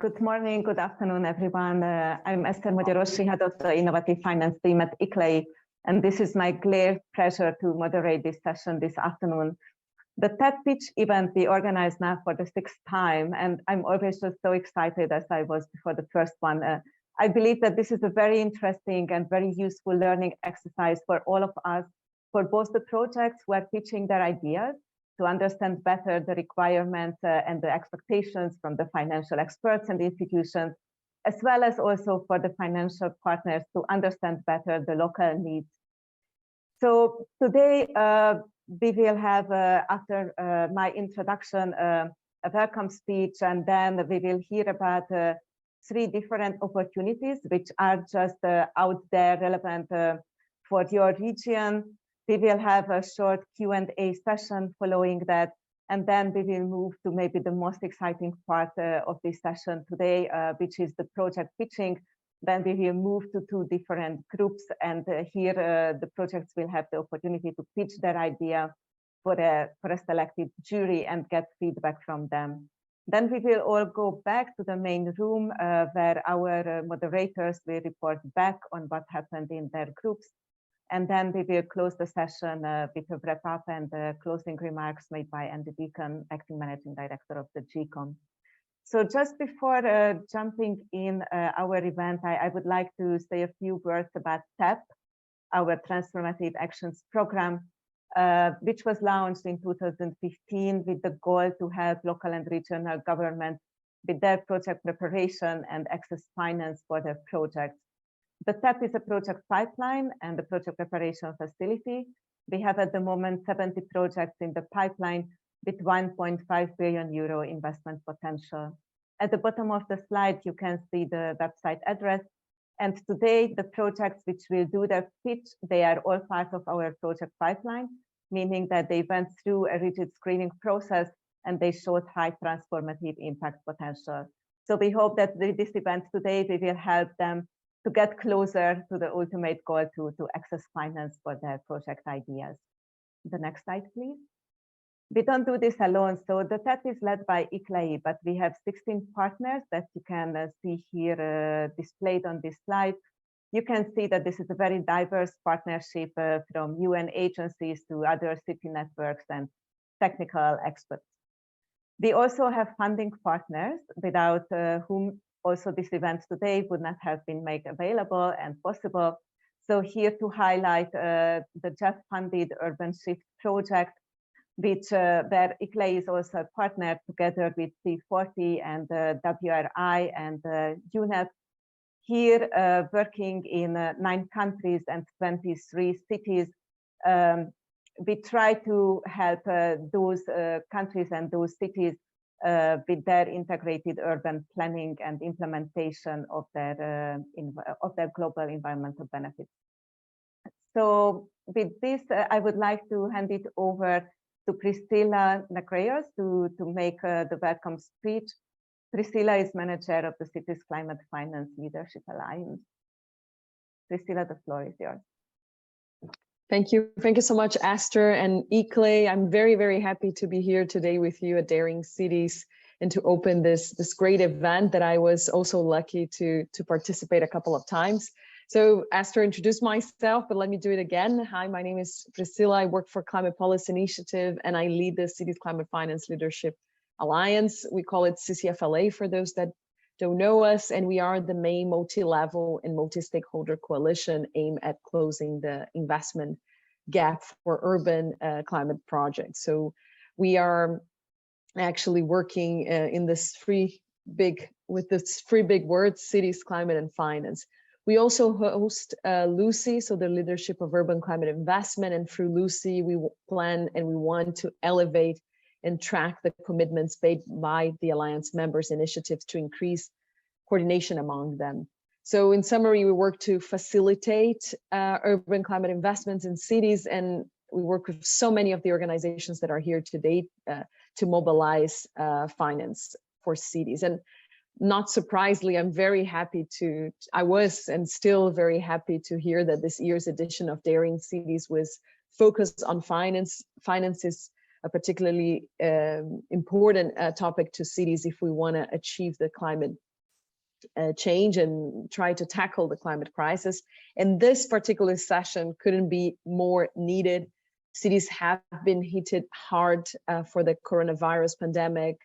Good morning, good afternoon, everyone. I'm Esther Magyarossi, head of the Innovative Finance team at ICLEI, and this is my great pleasure to moderate this session this afternoon. The TAP pitch event we organize now for the sixth time, and I'm always just so excited as I was before the first one. I believe that this is a very interesting and very useful learning exercise for all of us, for both the projects who are pitching their ideas, to understand better the requirements and the expectations from the financial experts and institutions, as well as also for the financial partners to understand better the local needs. So today we will have, after my introduction, a welcome speech, and then we will hear about 3 different opportunities which are just out there relevant for your region. We will have a short Q&A session following that, and then we will move to maybe the most exciting part of this session today, which is the project pitching. Then we will move to 2 different groups, and here the projects will have the opportunity to pitch their idea for a selected jury and get feedback from them. Then we will all go back to the main room where our moderators will report back on what happened in their groups. And then we will close the session with a wrap up and closing remarks made by Andy Deacon, Acting Managing Director of the GCOM. So just before jumping in our event, I would like to say a few words about TAP, our Transformative Actions Program, which was launched in 2015 with the goal to help local and regional governments with their project preparation and access finance for their projects. The TAP is a project pipeline and a project preparation facility. We have at the moment 70 projects in the pipeline with 1.5 billion euro investment potential. At the bottom of the slide, you can see the website address. And today, the projects which will do their pitch, they are all part of our project pipeline, meaning that they went through a rigid screening process and they showed high transformative impact potential. So we hope that with this event today, we will help them to get closer to the ultimate goal to access finance for their project ideas. The next slide, please. We don't do this alone. So the TAP is led by ICLEI, but we have 16 partners that you can see here displayed on this slide. You can see that this is a very diverse partnership from UN agencies to other city networks and technical experts. We also have funding partners without whom also this event today would not have been made available and possible. So here to highlight the JEF-funded Urban Shift project, which where ICLEI is also a partner together with C40 and WRI and UNEP. Here, working in 9 countries and 23 cities, we try to help those countries and those cities with their integrated urban planning and implementation of their global environmental benefits. So with this, I would like to hand it over to Priscilla Nacreos to make the welcome speech. Priscilla is manager of the Cities Climate Finance Leadership Alliance. Priscilla, the floor is yours. Thank you. Thank you so much, Esther and ICLEI. I'm very, very happy to be here today with you at Daring Cities and to open this great event that I was also lucky to participate a couple of times. So Esther introduced myself, but let me do it again. Hi, my name is Priscilla. I work for Climate Policy Initiative and I lead the Cities Climate Finance Leadership Alliance. We call it CCFLA for those that don't know us, and we are the main multi-level and multi-stakeholder coalition aimed at closing the investment gap for urban climate projects. So we are actually working in this three big words: cities, climate, and finance. We also host LUCI, so the Leadership of Urban Climate Investment, and through LUCI we plan and we want to elevate and track the commitments made by the Alliance members' initiatives to increase coordination among them. So in summary, we work to facilitate urban climate investments in cities, and we work with so many of the organizations that are here today to mobilize finance for cities. And not surprisingly, I'm very happy I was and still very happy to hear that this year's edition of Daring Cities was focused on finance. Finance is a particularly important topic to cities if we want to achieve the climate change and try to tackle the climate crisis. And this particular session couldn't be more needed. Cities have been hit hard for the coronavirus pandemic.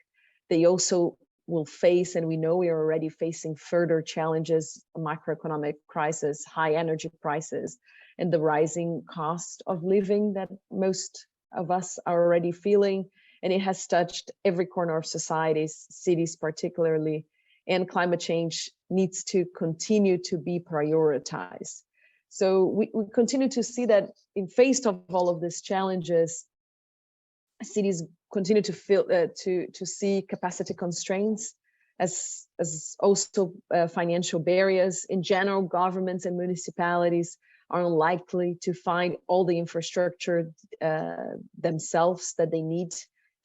They also will face, and we know we are already facing further challenges, macroeconomic crisis, high energy prices, and the rising cost of living that most of us are already feeling. And it has touched every corner of societies, cities particularly, and climate change needs to continue to be prioritized. So we continue to see that in face of all of these challenges, cities continue to feel to see capacity constraints as also financial barriers. In general, governments and municipalities are unlikely to find all the infrastructure themselves that they need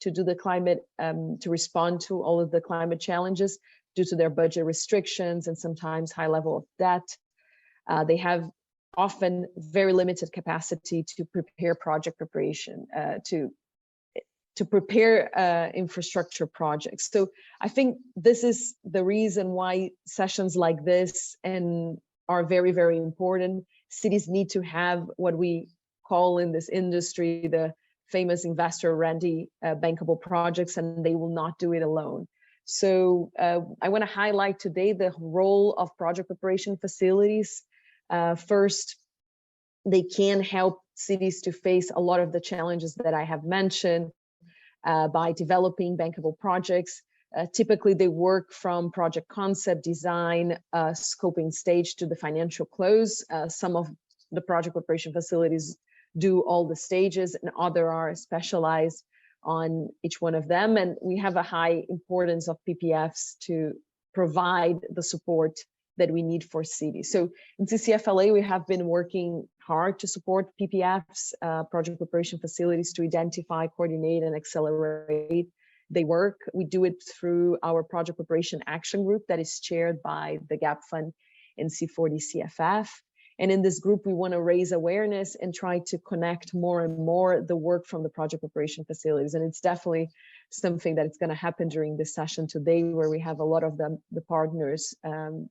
to do the climate, to respond to all of the climate challenges due to their budget restrictions and sometimes high level of debt. They have often very limited capacity to prepare project preparation, to prepare infrastructure projects. So I think this is the reason why sessions like this are very, very important. Cities need to have what we call in this industry the famous investor-ready bankable projects, and they will not do it alone. So I want to highlight today the role of project preparation facilities. First, they can help cities to face a lot of the challenges that I have mentioned by developing bankable projects. Typically, they work from project concept, design, scoping stage to the financial close. Some of the project preparation facilities do all the stages, and other are specialized on each one of them. And we have a high importance of PPFs to provide the support that we need for cities. So in CCFLA, we have been working hard to support PPFs, project preparation facilities, to identify, coordinate, and accelerate their work. We do it through our project preparation action group that is chaired by the GAP Fund and C40 CFF. And in this group, we want to raise awareness and try to connect more and more the work from the project preparation facilities. And it's definitely something that is going to happen during this session today, where we have a lot of the partners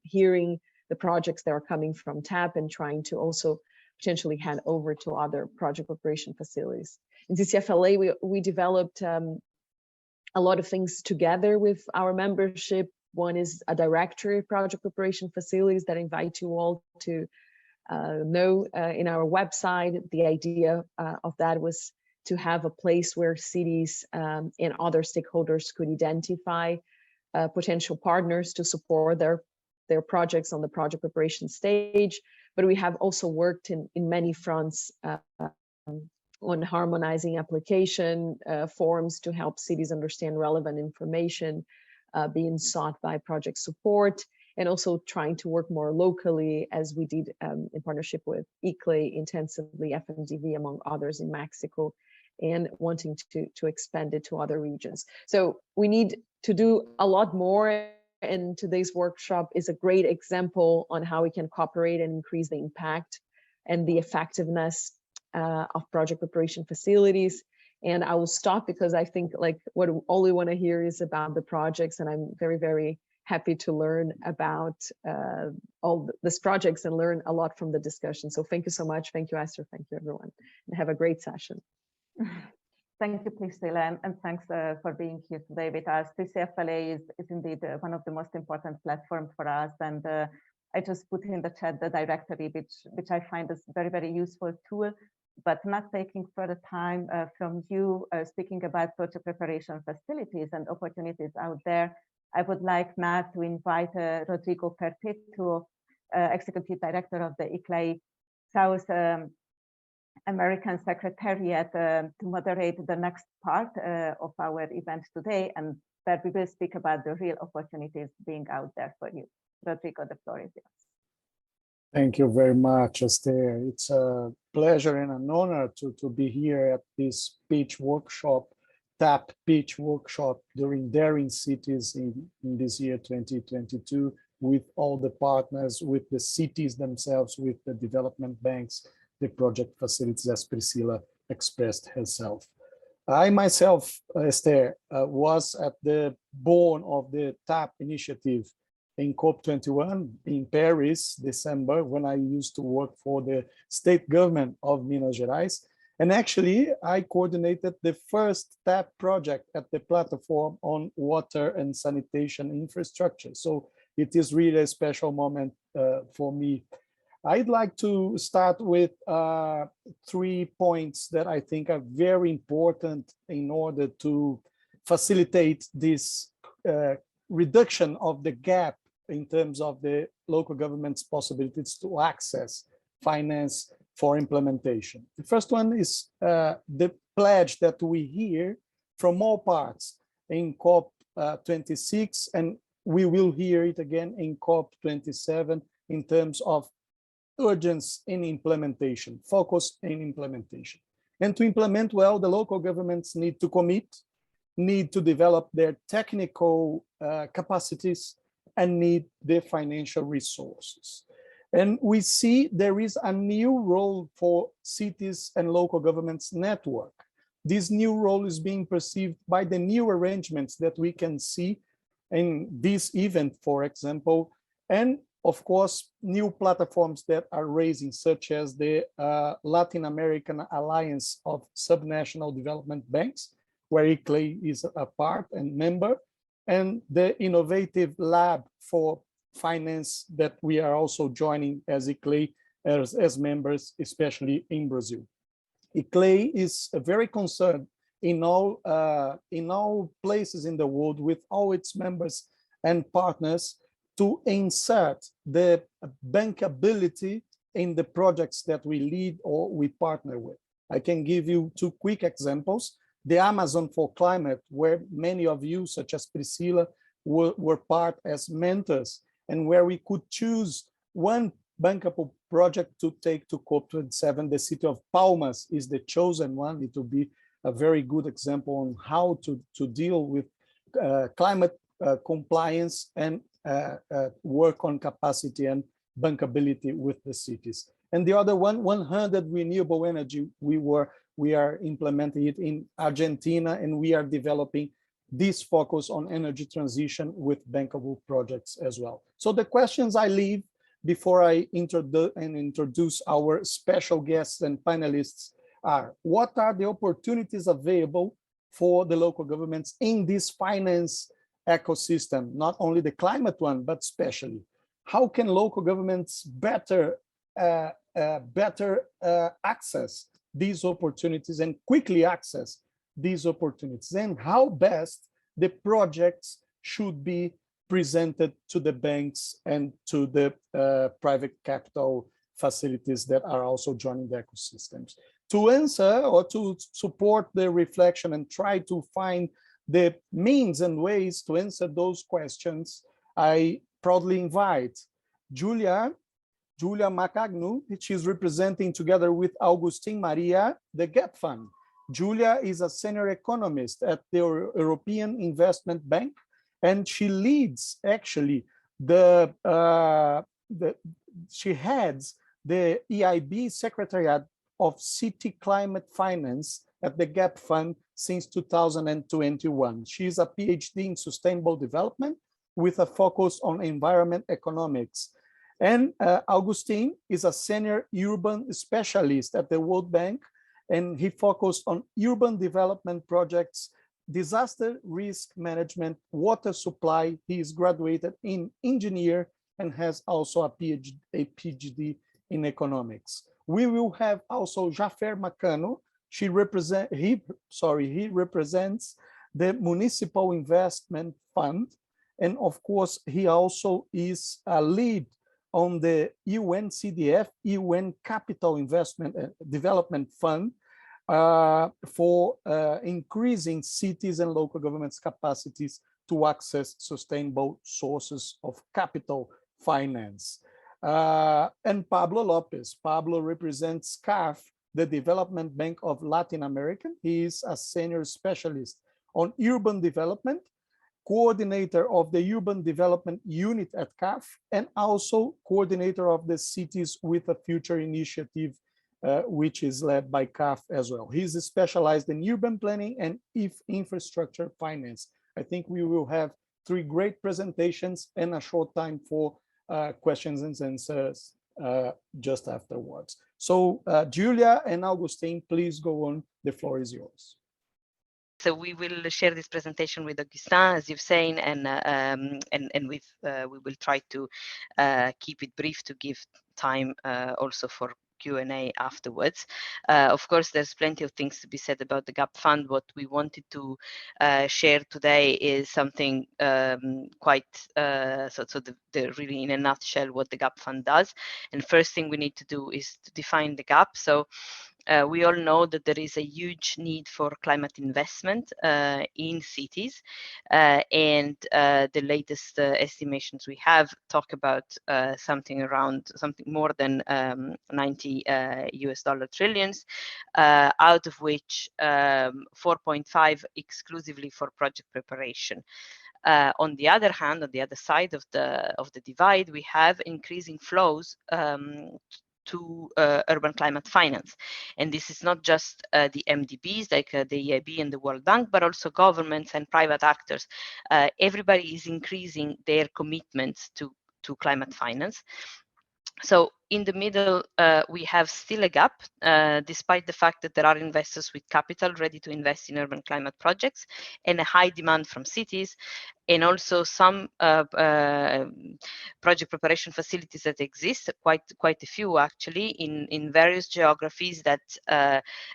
hearing the projects that are coming from TAP and trying to also potentially hand over to other project preparation facilities. In CCFLA, we developed a lot of things together with our membership. One is a directory of project preparation facilities that I invite you all to know in our website. The idea of that was to have a place where cities and other stakeholders could identify potential partners to support their projects on the project preparation stage. But we have also worked in many fronts on harmonizing application forms to help cities understand relevant information being sought by project support, and also trying to work more locally, as we did in partnership with ICLEI intensively, FMDV, among others in Mexico, and wanting to expand it to other regions. So we need to do a lot more, and today's workshop is a great example on how we can cooperate and increase the impact and the effectiveness of project preparation facilities. And I will stop because I think like what all we want to hear is about the projects, and I'm very, very happy to learn about all these projects and learn a lot from the discussion. So thank you so much. Thank you, Esther. Thank you, everyone. And have a great session. Thank you, Priscilla, and thanks for being here today with us. CCFLA is indeed one of the most important platforms for us. And I just put in the chat the directory, which I find is very, very useful tool, but not taking further time from you speaking about project preparation facilities and opportunities out there. I would like now to invite Rodrigo Perpetuo, Executive Director of the ICLEI South American Secretariat, to moderate the next part of our event today, and that we will speak about the real opportunities being out there for you. Rodrigo, the floor is yours. Thank you very much, Esther. It's a pleasure and an honor to be here at this pitch workshop, TAP pitch workshop during Daring Cities in this year 2022, with all the partners, with the cities themselves, with the development banks, the project facilities, as Priscilla expressed herself. I myself, Esther, was at the born of the TAP initiative in COP21 in Paris, December, when I used to work for the state government of Minas Gerais. And actually, I coordinated the first TAP project at the platform on water and sanitation infrastructure. So it is really a special moment for me. I'd like to start with 3 points that I think are very important in order to facilitate this reduction of the gap in terms of the local government's possibilities to access finance for implementation. The first one is the pledge that we hear from all parts in COP26, and we will hear it again in COP27 in terms of urgency in implementation, focus in implementation. And to implement well, the local governments need to commit, need to develop their technical capacities, and need the financial resources. And we see there is a new role for cities and local governments network. This new role is being perceived by the new arrangements that we can see in this event, for example, and of course, new platforms that are raising, such as the Latin American Alliance of Subnational Development Banks, where ICLEI is a part and member, and the Innovative Lab for Finance that we are also joining as ICLEI as members, especially in Brazil. ICLEI is very concerned in all places in the world with all its members and partners to insert the bankability in the projects that we lead or we partner with. I can give you 2 quick examples. The Amazon for Climate, where many of you, such as Priscilla, were part as mentors, and where we could choose one bankable project to take to COP27. The city of Palmas is the chosen one. It will be a very good example on how to deal with climate compliance and work on capacity and bankability with the cities. And the other one, 100 renewable energy, we are implementing it in Argentina, and we are developing this focus on energy transition with bankable projects as well. So the questions I leave before I introduce our special guests and panelists are: what are the opportunities available for the local governments in this finance ecosystem, not only the climate one, but especially? How can local governments better access these opportunities and quickly access these opportunities? And how best the projects should be presented to the banks and to the private capital facilities that are also joining the ecosystems? To answer or to support the reflection and try to find the means and ways to answer those questions, I proudly invite Julia Macagnu. She's representing, together with Augustin Maria, the GAP Fund. Julia is a senior economist at the European Investment Bank, and she leads actually she heads the EIB Secretariat of City Climate Finance at the GAP Fund since 2021. She is a PhD in sustainable development with a focus on environment economics. And Augustine is a senior urban specialist at the World Bank, and he focused on urban development projects, disaster risk management, water supply. He is graduated in engineer and has also a PhD in economics. We will have also Jafer Macano. He represents the Municipal Investment Fund, and of course he also is a lead on the UNCDF, UN Capital Investment Development Fund, for increasing cities and local governments' capacities to access sustainable sources of capital finance. And Pablo Lopez. Pablo represents CAF, the Development Bank of Latin America. He is a senior specialist on urban development, coordinator of the Urban Development Unit at CAF, and also coordinator of the Cities with a Future initiative, which is led by CAF as well. He's specialized in urban planning and infrastructure finance. I think we will have three great presentations and a short time for questions and answers just afterwards. So Julia and Augustine, please go on. The floor is yours. So we will share this presentation with Augustin, as you've seen, and we will try to keep it brief to give time also for Q&A afterwards. Of course, there's plenty of things to be said about the GAP Fund. What we wanted to share today is something quite, really in a nutshell what the GAP Fund does. And first thing we need to do is to define the gap. So we all know that there is a huge need for climate investment in cities, and the latest estimations we have talk about something more than 90 US dollar trillions, out of which 4.5 exclusively for project preparation. On the other hand, on the other side of the divide, we have increasing flows to urban climate finance. And this is not just the MDBs like the EIB and the World Bank, but also governments and private actors. Everybody is increasing their commitments to climate finance. So in the middle, we have still a gap, despite the fact that there are investors with capital ready to invest in urban climate projects and a high demand from cities, and also some project preparation facilities that exist, quite a few actually, in various geographies that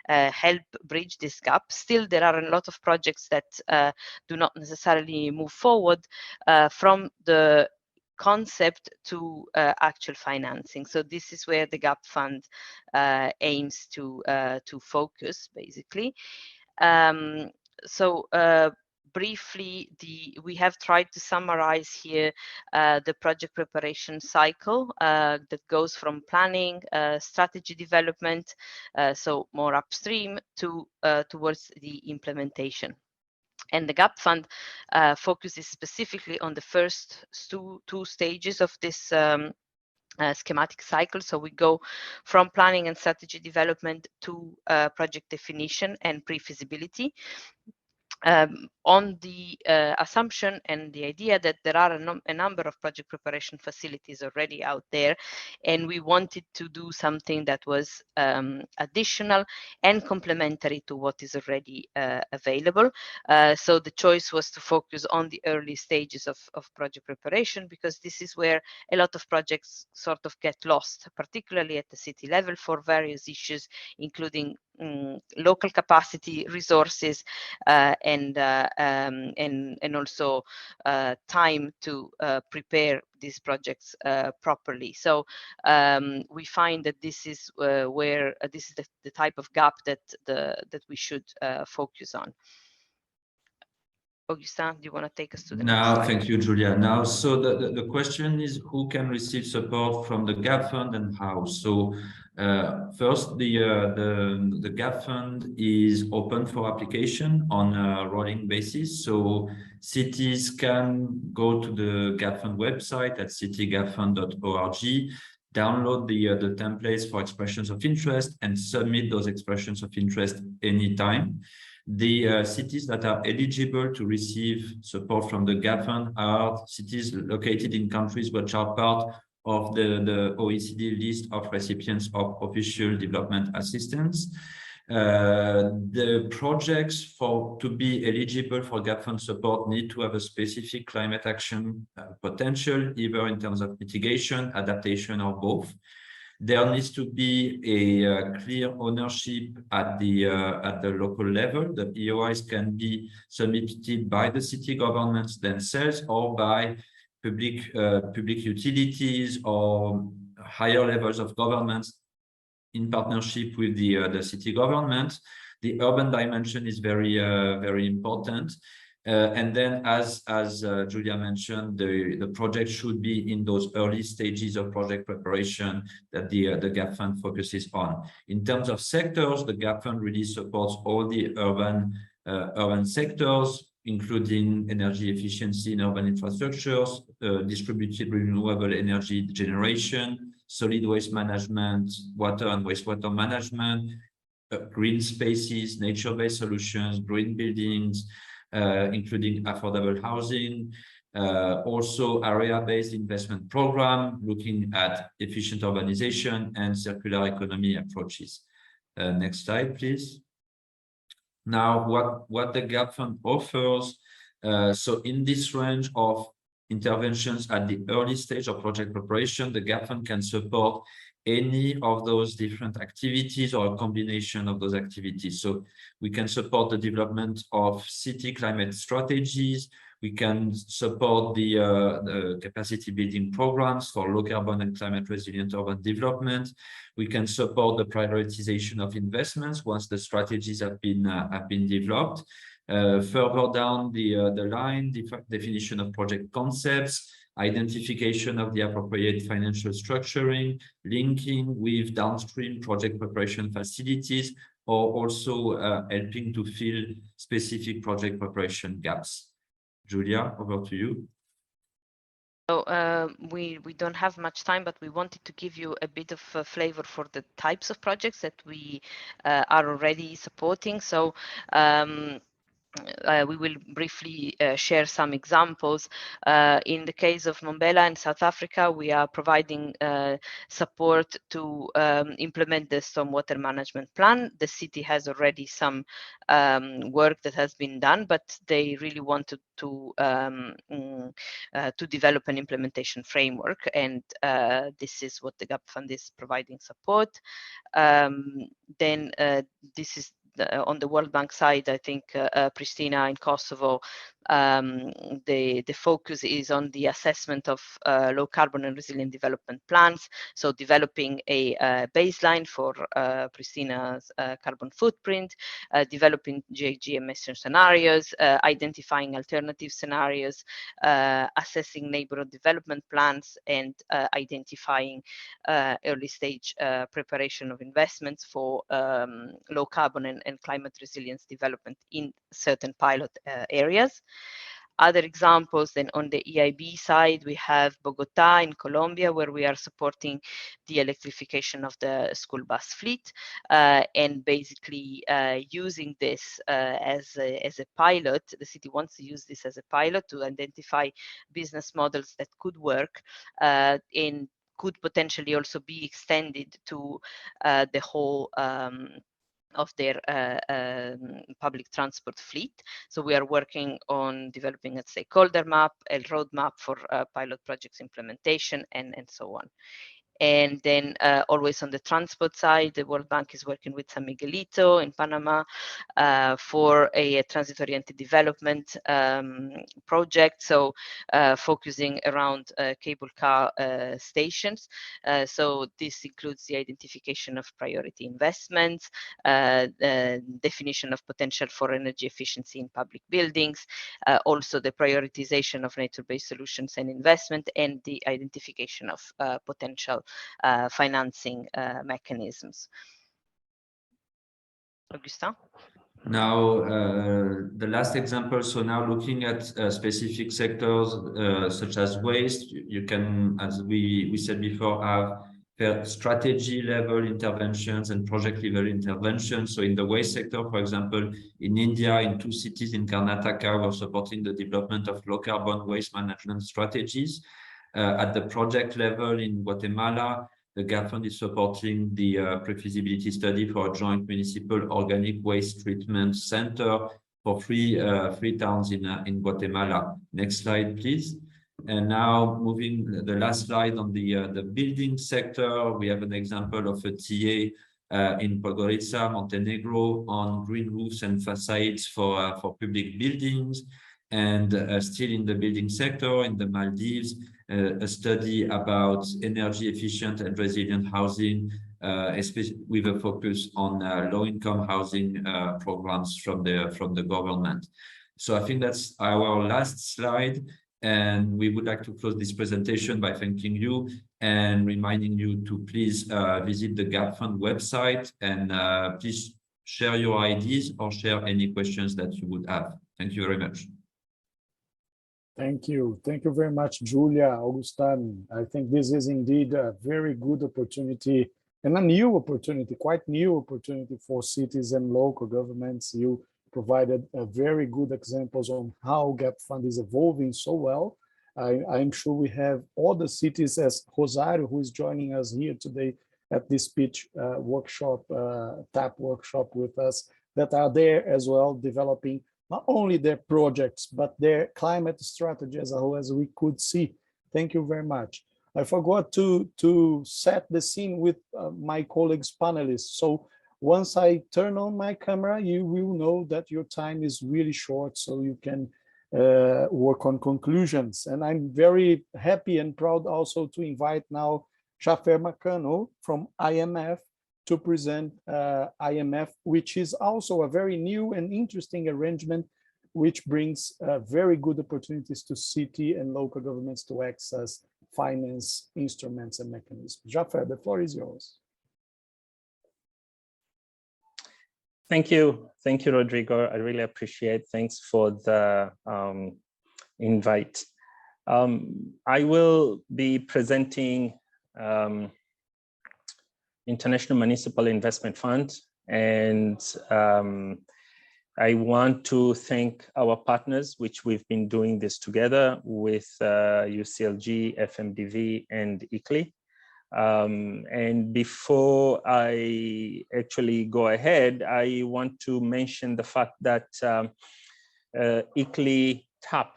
help bridge this gap. Still, there are a lot of projects that do not necessarily move forward from the concept to actual financing. So this is where the GAP Fund aims to focus, basically. Briefly, we have tried to summarize here the project preparation cycle that goes from planning, strategy development, so more upstream, to towards the implementation. And the GAP Fund focuses specifically on the first two stages of this schematic cycle. So we go from planning and strategy development to project definition and pre-feasibility. On the assumption and the idea that there are a number of project preparation facilities already out there, and we wanted to do something that was additional and complementary to what is already available. So the choice was to focus on the early stages of project preparation, because this is where a lot of projects sort of get lost, particularly at the city level, for various issues, including local capacity, resources, and also time to prepare these projects properly. So we find that this is where this is the type of gap that we should focus on. Augustin, do you want to take us to the next slide? Thank you, Julia. Now, so the question is, who can receive support from the GAP Fund and how? So first, the GAP Fund is open for application on a rolling basis. So cities can go to the GAP Fund website at citygapfund.org, download the templates for expressions of interest, and submit those expressions of interest anytime. The cities that are eligible to receive support from the GAP Fund are cities located in countries which are part of the OECD list of recipients of official development assistance. The projects to be eligible for GAP Fund support need to have a specific climate action potential, either in terms of mitigation, adaptation, or both. There needs to be a clear ownership at the local level. The EOIs can be submitted by the city governments themselves or by public utilities or higher levels of governments in partnership with the city government. The urban dimension is very important. And then, as Julia mentioned, the project should be in those early stages of project preparation that the GAP Fund focuses on. In terms of sectors, the GAP Fund really supports all the urban sectors, including energy efficiency in urban infrastructures, distributed renewable energy generation, solid waste management, water and wastewater management, green spaces, nature-based solutions, green buildings, including affordable housing, Also area-based investment program looking at efficient urbanization and circular economy approaches. Next slide, please. Now, what the GAP Fund offers, so in this range of interventions at the early stage of project preparation, the GAP Fund can support any of those different activities or a combination of those activities. So we can support the development of city climate strategies. We can support the capacity building programs for low carbon and climate resilient urban development. We can support the prioritization of investments once the strategies have been developed. Further down the line, definition of project concepts, identification of the appropriate financial structuring, linking with downstream project preparation facilities, or also helping to fill specific project preparation gaps. Julia, over to you. So we don't have much time, but we wanted to give you a bit of a flavor for the types of projects that we are already supporting. So we will briefly share some examples. In the case of Mbombela in South Africa, we are providing support to implement the stormwater management plan. The city has already some work that has been done, but they really wanted to develop an implementation framework, and this is what the GAP Fund is providing support. Then this is on the World Bank side, I think Pristina in Kosovo, the focus is on the assessment of low carbon and resilient development plans. So developing a baseline for Pristina's carbon footprint, developing GHG emission scenarios, identifying alternative scenarios, assessing neighborhood development plans, and identifying early stage preparation of investments for low carbon and climate resilience development in certain pilot areas. Other examples, then on the EIB side, we have Bogota in Colombia, where we are supporting the electrification of the school bus fleet, and basically using this as a pilot. The city wants to use this as a pilot to identify business models that could work and could potentially also be extended to the whole of their public transport fleet. So we are working on developing a stakeholder map, a roadmap for pilot projects implementation, and so on. And then always on the transport side, the World Bank is working with San Miguelito in Panama for a transit-oriented development project. So focusing around cable car stations. So this includes the identification of priority investments, definition of potential for energy efficiency in public buildings, also the prioritization of nature-based solutions and investment, and the identification of potential financing mechanisms. Augustin? Now, the last example, so now looking at specific sectors such as waste, you can, as we said before, have strategy level interventions and project level interventions. So in the waste sector, for example, in India, in 2 cities in Karnataka, we're supporting the development of low carbon waste management strategies. At the project level in Guatemala, the GAP Fund is supporting the pre-feasibility study for a joint municipal organic waste treatment center for three towns in Guatemala. Next slide, please. And now moving the last slide on the building sector, we have an example of a TA in Podgorica, Montenegro, on green roofs and facades for public buildings. And still in the building sector in the Maldives, a study about energy efficient and resilient housing, especially with a focus on low-income housing programs from the government. So I think that's our last slide, and we would like to close this presentation by thanking you and reminding you to please visit the GAP Fund website, and please share your ideas or share any questions that you would have. Thank you very much. Thank you. Thank you very much, Julia, Augustin. I think this is indeed a very good opportunity and a new opportunity, quite new opportunity for cities and local governments. You provided very good examples on how GAP Fund is evolving so well. I'm sure we have other cities, as Rosario, who is joining us here today at this pitch workshop, TAP workshop with us, that are there as well, developing not only their projects, but their climate strategy as a whole, as we could see. Thank you very much. I forgot to set the scene with my colleagues panelists. So once I turn on my camera, you will know that your time is really short, so you can work on conclusions. And I'm very happy and proud also to invite now Jafer Macano from IMF to present IMF, which is also a very new and interesting arrangement, which brings very good opportunities to city and local governments to access finance instruments and mechanisms. Jafer, the floor is yours. Thank you, Rodrigo. I really appreciate. Thanks for the invite. I will be presenting International Municipal Investment Fund, and I want to thank our partners, which we've been doing this together with UCLG, FMDV, and ICLEI. And before I actually go ahead, I want to mention the fact that ICLEI TAP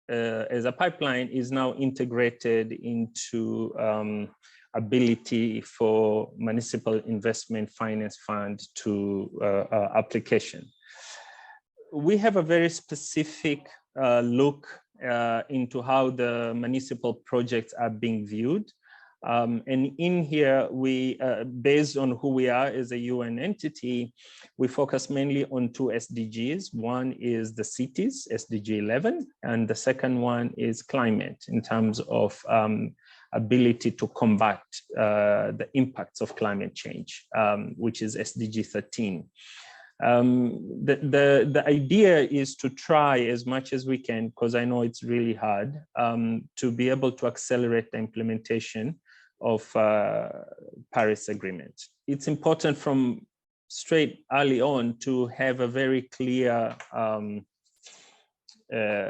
as a pipeline is now integrated into ability for Municipal Investment Finance Fund to application. We have a very specific look into how the municipal projects are being viewed. And in here, we, based on who we are as a UN entity, we focus mainly on two SDGs. One is the cities, SDG 11, and the second one is climate in terms of ability to combat the impacts of climate change, which is SDG 13. The idea is to try as much as we can, because I know it's really hard, to be able to accelerate the implementation of Paris Agreement. It's important from straight early on to have a very clear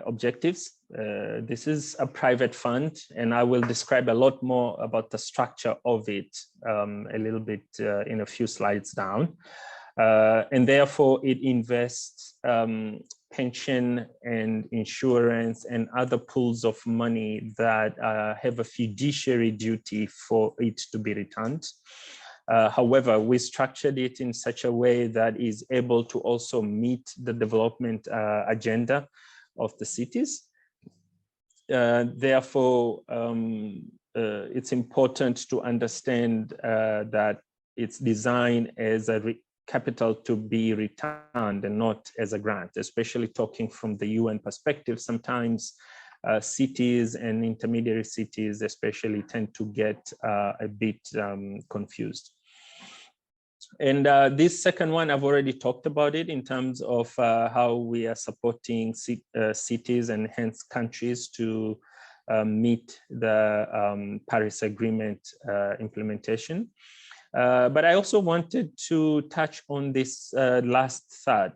objectives. This is a private fund, and I will describe a lot more about the structure of it a little bit in a few slides down. And therefore it invests pension and insurance and other pools of money that have a fiduciary duty for it to be returned. However, we structured it in such a way that is able to also meet the development agenda of the cities. Therefore, it's important to understand that it's designed as a capital to be returned and not as a grant, especially talking from the UN perspective. Sometimes cities and intermediary cities especially tend to get a bit confused. And this second one, I've already talked about it in terms of how we are supporting cities and hence countries to meet the Paris Agreement implementation. But I also wanted to touch on this last third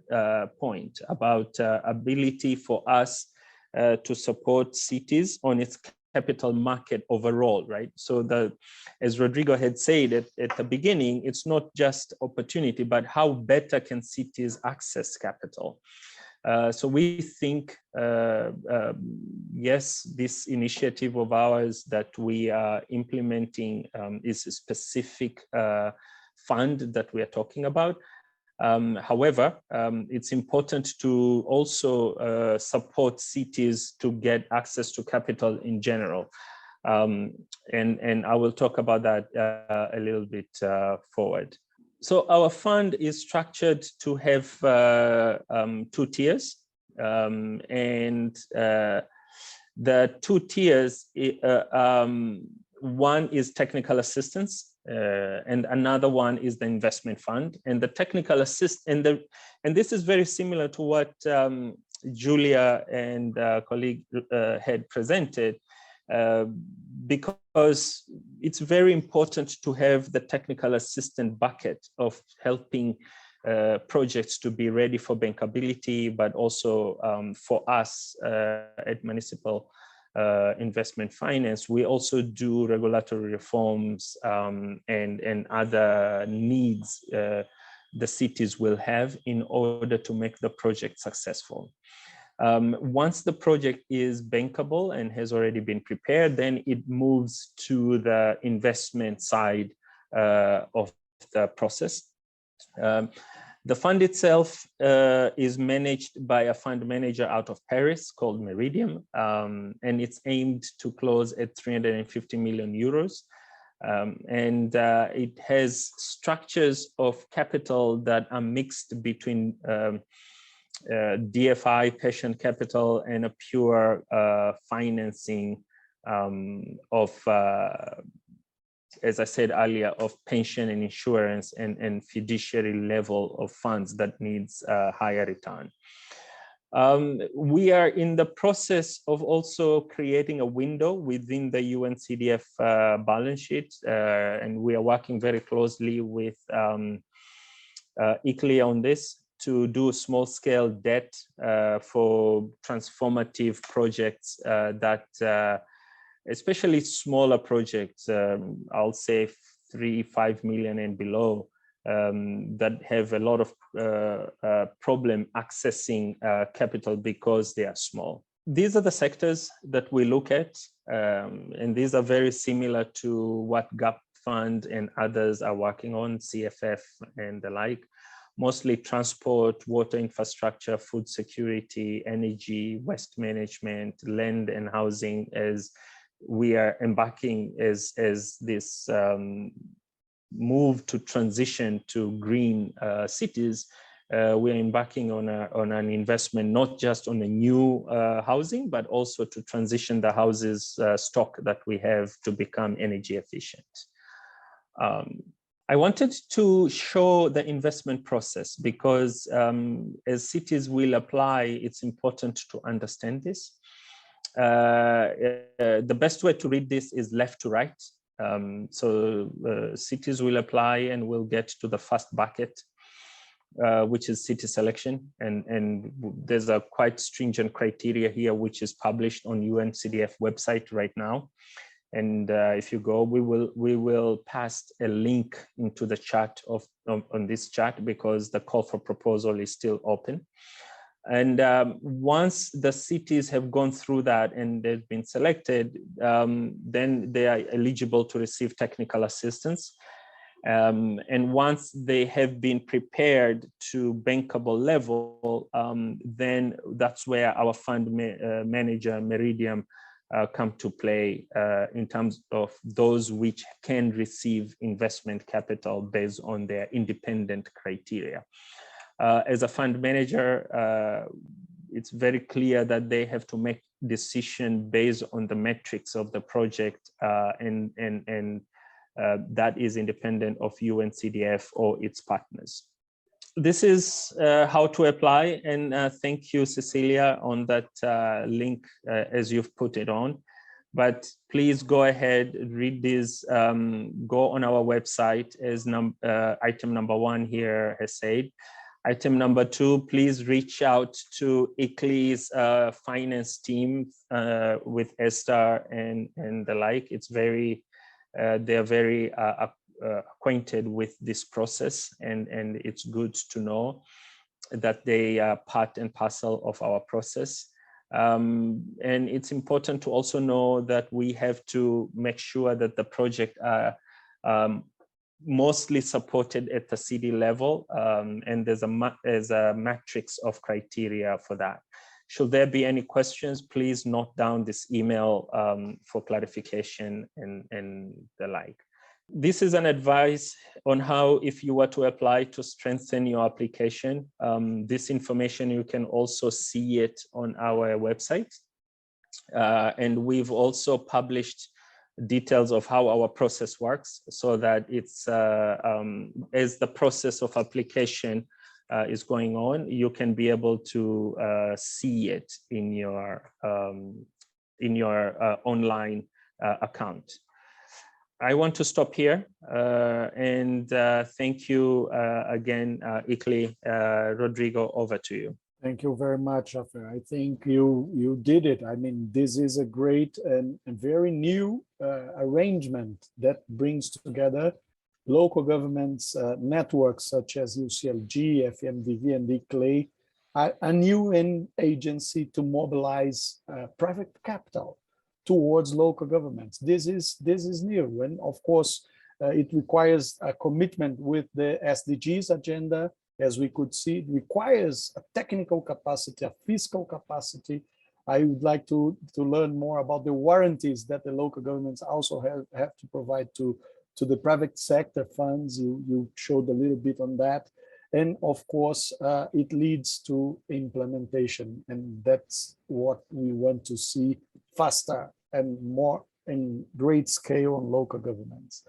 point about ability for us to support cities on its capital market overall, right? So as Rodrigo had said at the beginning, it's not just opportunity, but how better can cities access capital? So we think, yes, this initiative of ours that we are implementing is a specific fund that we are talking about. However, it's important to also support cities to get access to capital in general. And I will talk about that a little bit forward. So our fund is structured to have two tiers, and the two tiers, one is technical assistance, and another one is the investment fund. And the technical and this is very similar to what Julia and colleague had presented, because it's very important to have the technical assistant bucket of helping projects to be ready for bankability, but also for us at Municipal Investment Finance, we also do regulatory reforms and other needs the cities will have in order to make the project successful. Once the project is bankable and has already been prepared, then it moves to the investment side of the process. The fund itself is managed by a fund manager out of Paris called Meridian, and it's aimed to close at 350 million euros. It has structures of capital that are mixed between DFI, patient capital, and a pure financing of, as I said earlier, of pension and insurance and fiduciary level of funds that needs a higher return. We are in the process of also creating a window within the UNCDF balance sheet, and we are working very closely with ICLEI on this to do small-scale debt for transformative projects that, especially smaller projects, I'll say 3-5 million and below, that have a lot of problem accessing capital because they are small. These are the sectors that we look at, and these are very similar to what GAP Fund and others are working on, CFF and the like. Mostly transport, water infrastructure, food security, energy, waste management, land and housing, as we are embarking as this move to transition to green cities. We are embarking on an investment, not just on a new housing, but also to transition the houses stock that we have to become energy efficient. I wanted to show the investment process because as cities will apply, it's important to understand this. The best way to read this is left to right. Cities will apply and will get to the first bucket, which is city selection. And there's a quite stringent criteria here, which is published on UNCDF website right now. And if you go, we will pass a link into the chat on this chat because the call for proposal is still open. And once the cities have gone through that and they've been selected, then they are eligible to receive technical assistance. And once they have been prepared to bankable level, then that's where our fund manager, Meridian, come to play in terms of those which can receive investment capital based on their independent criteria. As a fund manager, it's very clear that they have to make decision based on the metrics of the project, and that is independent of UNCDF or its partners. This is how to apply, and thank you, Cecilia, on that link as you've put it on. But please go ahead, read this, go on our website as item number 1 here has said. Item number 2, please reach out to ICLEI's finance team with Esther and the like. It's very, they're very acquainted with this process, and it's good to know that they are part and parcel of our process. And it's important to also know that we have to make sure that the project are mostly supported at the city level, and there's a matrix of criteria for that. Should there be any questions, please note down this email for clarification and the like. This is an advice on how, if you were to apply to strengthen your application, this information, you can also see it on our website. And we've also published details of how our process works so that it's, as the process of application is going on, you can be able to see it in your online account. I want to stop here and thank you again, Ikle. Rodrigo, over to you. Thank you very much, Jaffer. I think you did it. I mean, this is a great and very new arrangement that brings together local governments, networks such as UCLG, FMDV, and ICLEI, a new agency to mobilize private capital towards local governments. This is new, and of course, it requires a commitment with the SDGs agenda. As we could see, it requires a technical capacity, a fiscal capacity. I would like to learn more about the warranties that the local governments also have to provide to the private sector funds. You showed a little bit on that. And of course, it leads to implementation. And that's what we want to see faster and more in great scale on local governments.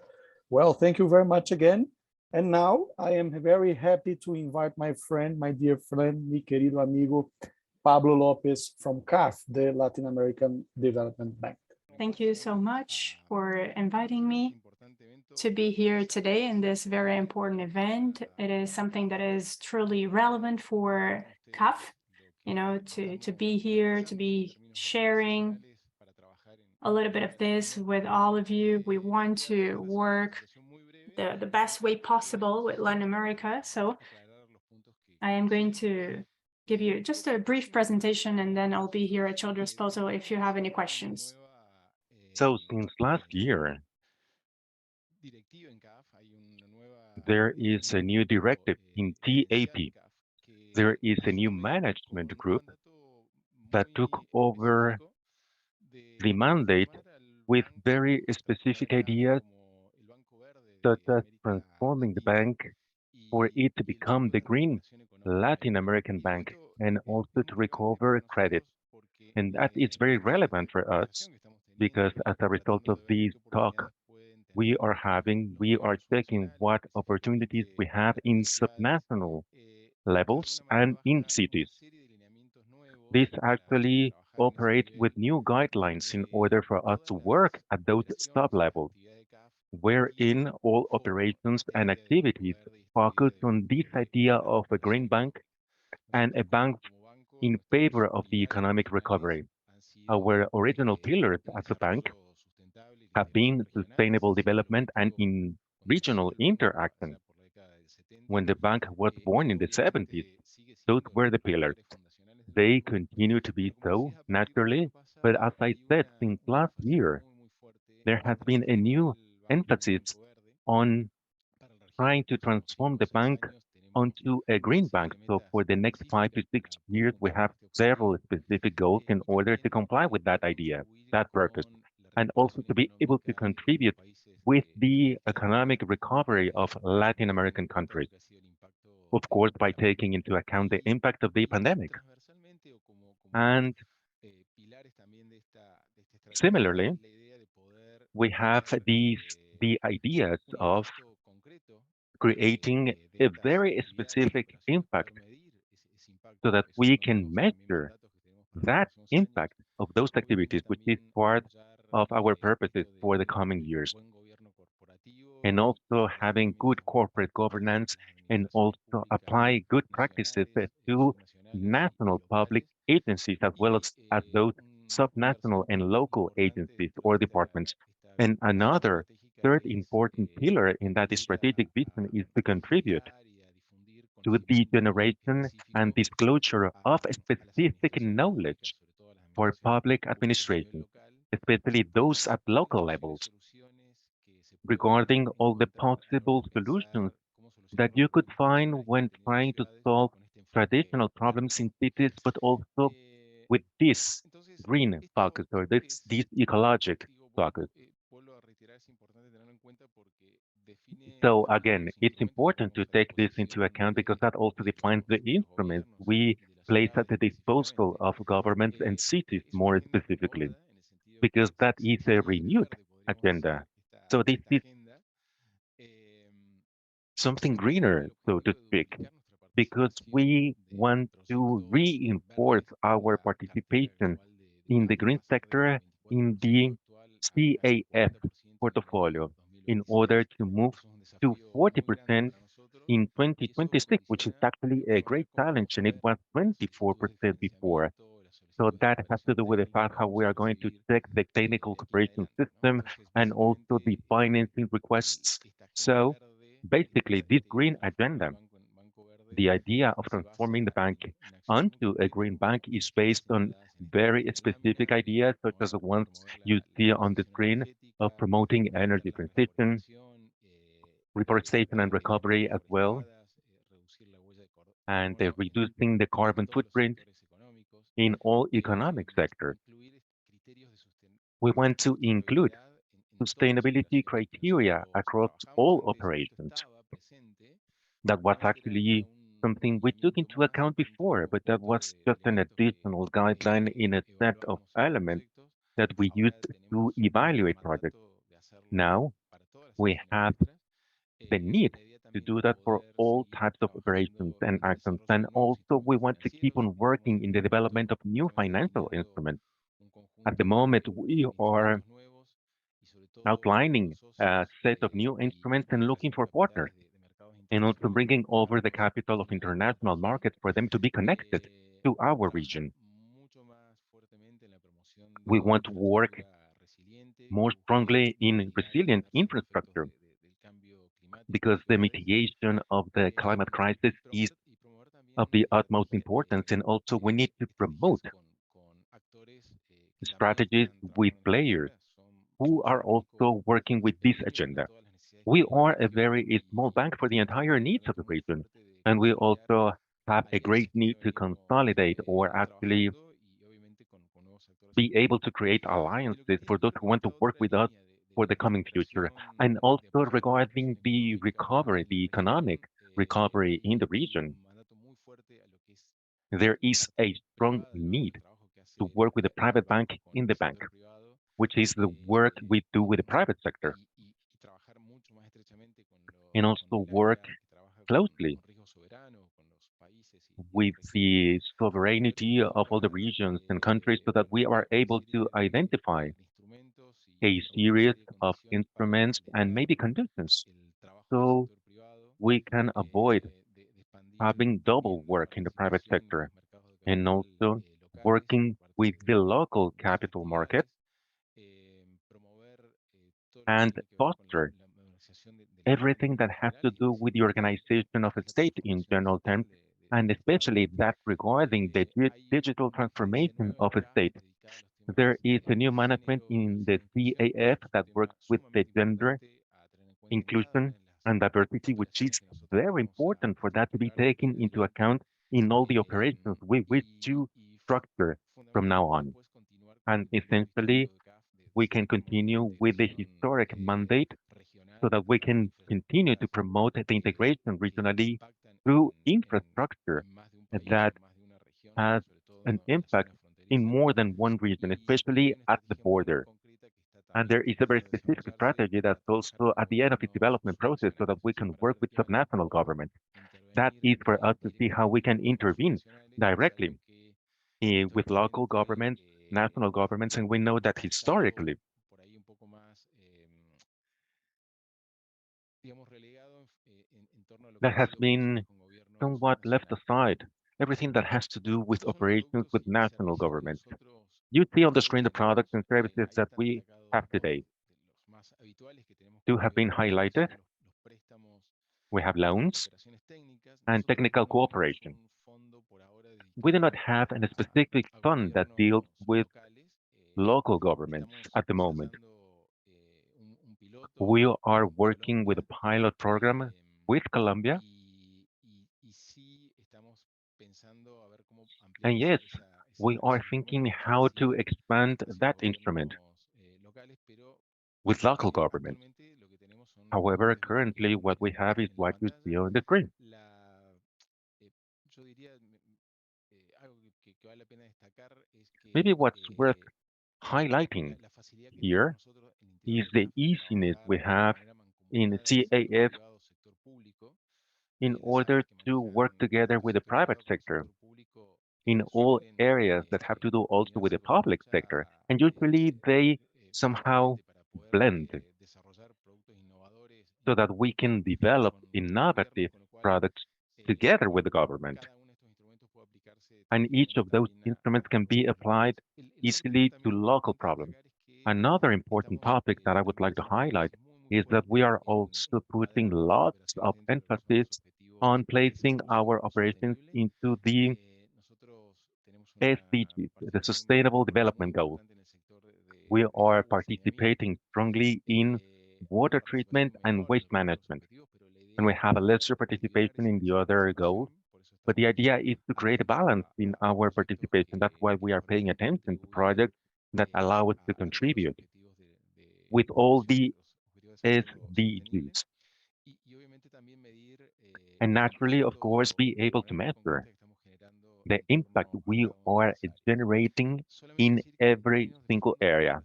Well, thank you very much again. And now I am very happy to invite my friend, my dear friend, mi querido amigo, Pablo Lopez from CAF, the Latin American Development Bank. Thank you so much for inviting me to be here today in this very important event. It is something that is truly relevant for CAF, you know, to be here, to be sharing a little bit of this with all of you. We want to work the best way possible with Latin America. So I am going to give you just a brief presentation, and then I'll be here at your disposal if you have any questions. So since last year, there is a new directive in TAP. There is a new management group that took over the mandate with very specific ideas, such as transforming the bank for it to become the green Latin American bank and also to recover credit. And that is very relevant for us because as a result of this talk we are checking what opportunities we have in subnational levels and in cities. This actually operates with new guidelines in order for us to work at those sub-levels, wherein all operations and activities focus on this idea of a green bank and a bank in favor of the economic recovery. Our original pillars as a bank have been sustainable development and in regional interaction. When the bank was born in the 70s, those were the pillars. They continue to be so, naturally, but as I said, since last year, there has been a new emphasis on trying to transform the bank onto a green bank. So for the next 5 to 6 years, we have several specific goals in order to comply with that idea, that purpose, and also to be able to contribute with the economic recovery of Latin American countries. Of course, by taking into account the impact of the pandemic. And similarly, we have the ideas of creating a very specific impact so that we can measure that impact of those activities, which is part of our purposes for the coming years. And also having good corporate governance and also apply good practices to national public agencies as well as those subnational and local agencies or departments. And another third important pillar in that strategic vision is to contribute to the generation and disclosure of specific knowledge for public administration, especially those at local levels, regarding all the possible solutions that you could find when trying to solve traditional problems in cities, but also with this green focus or this ecologic focus. So again, it's important to take this into account because that also defines the instruments we place at the disposal of governments and cities more specifically, because that is a renewed agenda. So this is something greener, so to speak, because we want to reinforce our participation in the green sector in the CAF portfolio. in order to move to 40% in 2026, which is actually a great challenge, and it was 24% before. So that has to do with the fact how we are going to check the technical cooperation system and also the financing requests. So basically, this green agenda, the idea of transforming the bank onto a green bank is based on very specific ideas, such as the ones you see on the screen of promoting energy transition, reforestation and recovery as well, and reducing the carbon footprint in all economic sectors. We want to include sustainability criteria across all operations. That was actually something we took into account before, but that was just an additional guideline in a set of elements that we used to evaluate projects. Now we have the need to do that for all types of operations and actions. And also we want to keep on working in the development of new financial instruments. At the moment, we are outlining a set of new instruments and looking for partners, and also bringing over the capital of international markets for them to be connected to our region. We want to work more strongly in resilient infrastructure because the mitigation of the climate crisis is of the utmost importance. And also we need to promote strategies with players who are also working with this agenda. We are a very small bank for the entire needs of the region, and we also have a great need to consolidate or actually be able to create alliances for those who want to work with us for the coming future. And also regarding the recovery, the economic recovery in the region, there is a strong need to work with the private bank in the bank, which is the work we do with the private sector, and also work closely with the sovereignty of all the regions and countries so that we are able to identify a series of instruments and maybe conditions so we can avoid having double work in the private sector and also working with the local capital market and foster everything that has to do with the organization of a state in general terms, and especially that regarding the digital transformation of a state. There is a new management in the CAF that works with the gender inclusion and diversity, which is very important for that to be taken into account in all the operations we wish to structure from now on. And essentially, we can continue with the historic mandate so that we can continue to promote the integration regionally through infrastructure that has an impact in more than one region, especially at the border. And there is a very specific strategy that's also at the end of its development process so that we can work with subnational governments. That is for us to see how we can intervene directly with local governments, national governments, and we know that historically that has been somewhat left aside, everything that has to do with operations with national governments. You see on the screen the products and services that we have today. Two have been highlighted. We have loans and technical cooperation. We do not have a specific fund that deals with local governments at the moment. We are working with a pilot program with Colombia. And yes, we are thinking how to expand that instrument with local governments. However, currently what we have is what you see on the screen. Maybe what's worth highlighting here is the easiness we have in CAF in order to work together with the private sector in all areas that have to do also with the public sector. And usually they somehow blend. so that we can develop innovative products together with the government. And each of those instruments can be applied easily to local problems. Another important topic that I would like to highlight is that we are also putting lots of emphasis on placing our operations into the SDGs, the Sustainable Development Goals. We are participating strongly in water treatment and waste management, and we have a lesser participation in the other goals. But the idea is to create a balance in our participation. That's why we are paying attention to projects that allow us to contribute with all the SDGs. And naturally, of course, be able to measure the impact we are generating in every single area.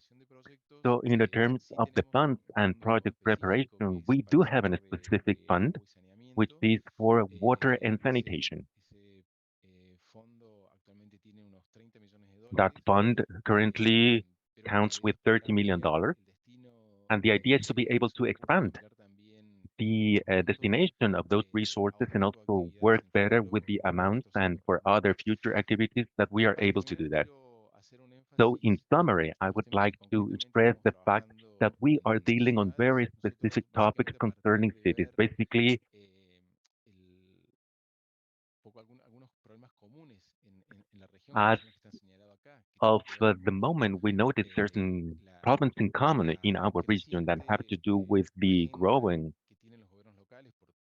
So in the terms of the funds and project preparation, we do have a specific fund, which is for water and sanitation. That fund currently counts with $30 million. And the idea is to be able to expand the destination of those resources and also work better with the amounts and for other future activities that we are able to do that. So in summary, I would like to stress the fact that we are dealing on very specific topics concerning cities. Basically, as of the moment, we notice certain problems in common in our region that have to do with the growing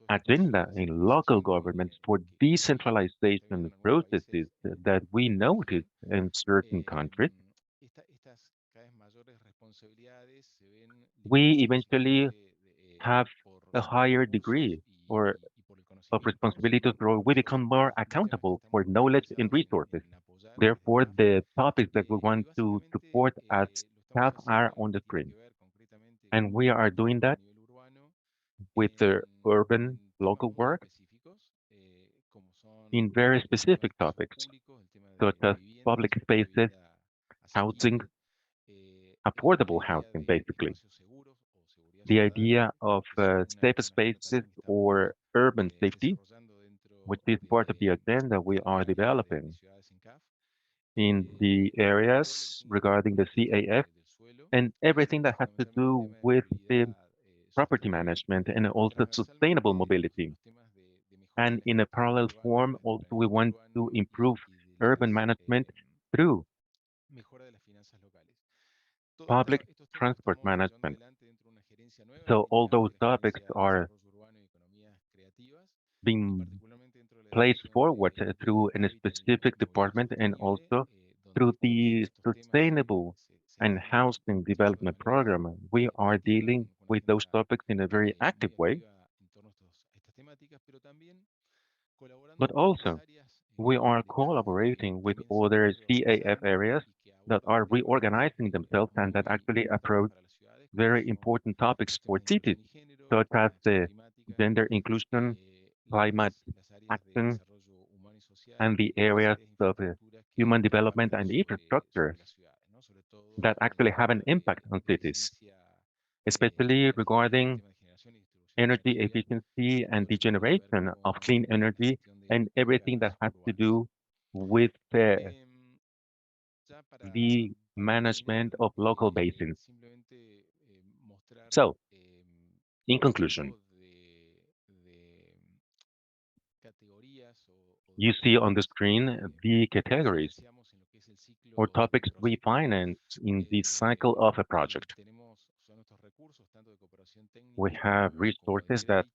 agenda in local governments for decentralization processes that we notice in certain countries. We eventually have a higher degree or of responsibility, or we become more accountable for knowledge and resources. Therefore, the topics that we want to support as staff are on the screen. And we are doing that with the urban local work in very specific topics, such as public spaces, housing, affordable housing, basically. The idea of safe spaces or urban safety, which is part of the agenda we are developing in the areas regarding the CAF and everything that has to do with the property management and also sustainable mobility. And in a parallel form, also we want to improve urban management through public transport management. So all those topics are being placed forward through a specific department and also through the sustainable and housing development program. We are dealing with those topics in a very active way, but also we are collaborating with other CAF areas that are reorganizing themselves and that actually approach very important topics for cities, such as the gender inclusion, climate action, and the areas of human development and infrastructure that actually have an impact on cities, especially regarding energy efficiency and the generation of clean energy and everything that has to do with the management of local basins. So, in conclusion, you see on the screen the categories or topics we finance in the cycle of a project. We have resources that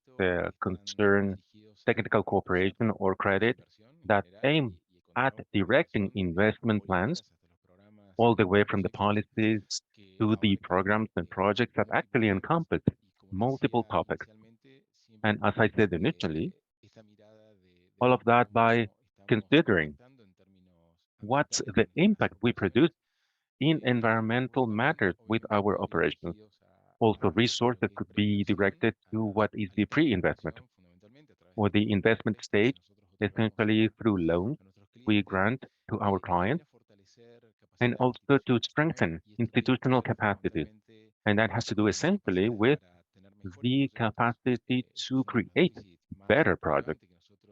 concern technical cooperation or credit that aim at directing investment plans all the way from the policies to the programs and projects that actually encompass multiple topics. And as I said initially, all of that by considering what's the impact we produce in environmental matters with our operations. Also, resources could be directed to what is the pre-investment or the investment stage, essentially through loans we grant to our clients, and also to strengthen institutional capacities. And that has to do essentially with the capacity to create better projects,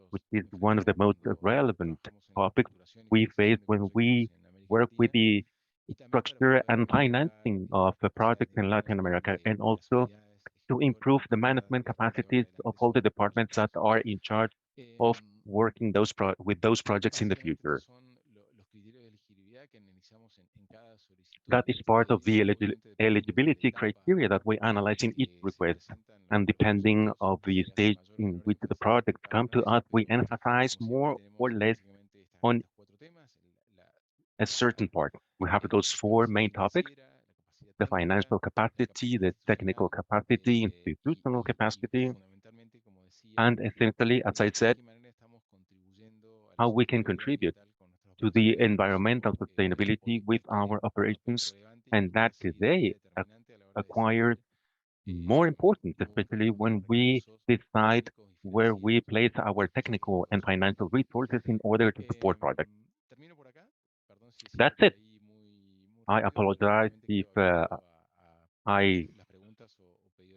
which is one of the most relevant topics we face when we work with the structure and financing of the projects in Latin America, and also to improve the management capacities of all the departments that are in charge of working with those projects in the future. That is part of the eligibility criteria that we analyze in each request. And depending of the stage in which the projects come to us, we emphasize more or less on a certain part. We have those four main topics: the financial capacity, the technical capacity, institutional capacity, and essentially, as I said, how we can contribute to the environmental sustainability with our operations, and that today acquires more importance, especially when we decide where we place our technical and financial resources in order to support projects. That's it. I apologize if I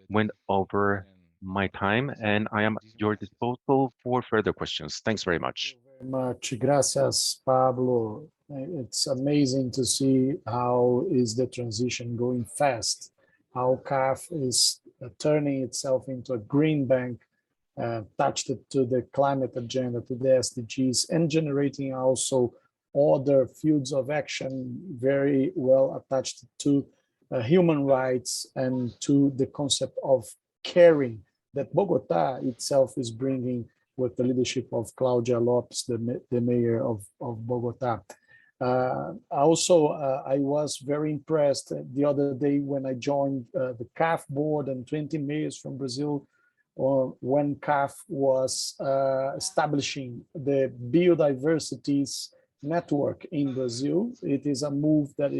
went over my time, and I am at your disposal for further questions. Thanks very much. Very much. Gracias, Pablo. It's amazing to see how is the transition going fast, how CAF is turning itself into a green bank, attached to the climate agenda, to the SDGs, and generating also other fields of action very well attached to human rights and to the concept of caring that Bogota itself is bringing with the leadership of Claudia Lopes, the mayor of Bogota. Also, I was very impressed the other day when I joined the CAF board and 20 mayors from Brazil, when CAF was establishing the biodiversities network in Brazil. It is a move that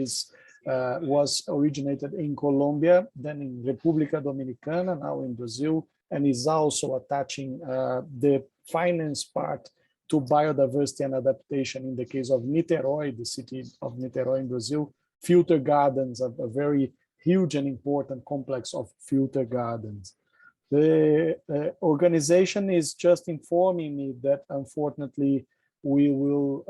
was originated in Colombia, then in República Dominicana, now in Brazil, and is also attaching the finance part to biodiversity and adaptation. In the case of Niterói, the city of Niterói in Brazil, filter gardens, a very huge and important complex of filter gardens. The organization is just informing me that unfortunately we will